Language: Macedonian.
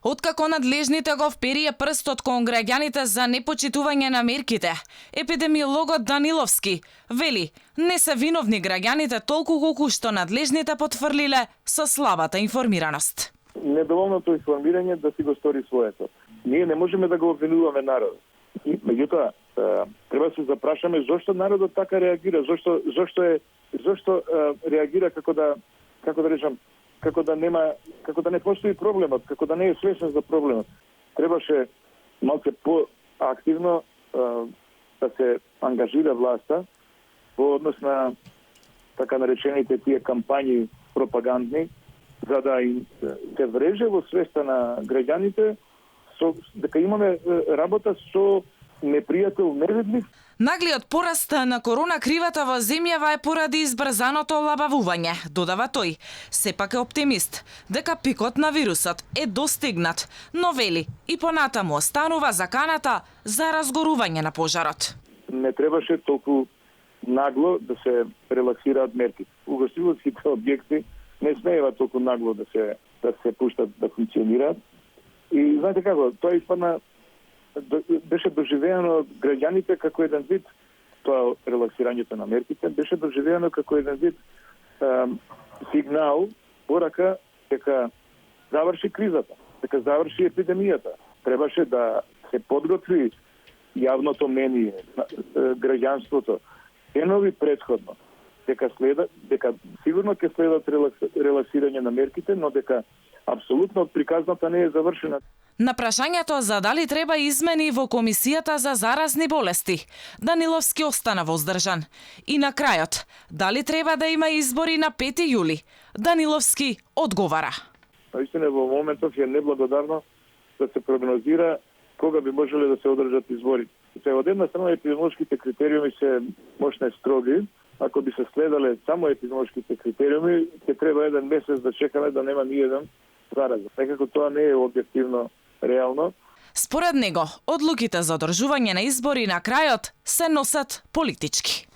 Откако надлежните го вперие прстот кон граѓаните за непочитување на мерките, епидемиологот Даниловски вели не се виновни граѓаните толку колку што надлежните потврлиле со слабата информираност. Недоволното информирање да си го стори своето. Ние не можеме да го обвинуваме народот. И меѓутоа треба да се запрашаме зошто народот така реагира, зошто реагира како да речам, како да не постои проблемот, како да не е свесен за проблемот. Требаше малку поактивно да се ангажира власта во однос на така наречените тие кампањи пропагандни, за да им се вреже во свеста на граѓаните дека имаме работа со непријател невидлив. Наглиот пораст на корона кривата во земјава е поради избрзаното олабавување, додава тој. Сепак е оптимист дека пикот на вирусот е достигнат, но вели и понатаму останува заканата за разгорување на пожарот. Не требаше толку нагло да се релаксираат мерки. Угостителските објекти не смеева толку нагло да се пуштат да функционираат. И знаете како, тоа испадна беше доживеано од граѓаните како еден вид, тоа релаксирањето на мерките, беше доживеано како еден вид сигнал, порака дека заврши кризата, дека заврши епидемијата. Требаше да се подготви јавното мнение, граѓанството, денови претходно, дека сигурно ќе следат релаксирање на мерките, но дека апсолутно приказната не е завршена. На прашањето за дали треба измени во Комисијата за заразни болести, Даниловски остана воздржан. И на крајот, дали треба да има избори на 5 јули, Даниловски одговара. Наистина во моментов е неблагодарно да се прогнозира кога би можеле да се одржат избори. Од една страна епидемиолошките критериуми се мощно строги. Ако би се следале само епидемиолошките критериуми, ќе треба еден месец да чекаме да нема ниеден зараза. Некако тоа не е објективно реално. Според него, одлуките за одржување на избори на крајот се носат политички.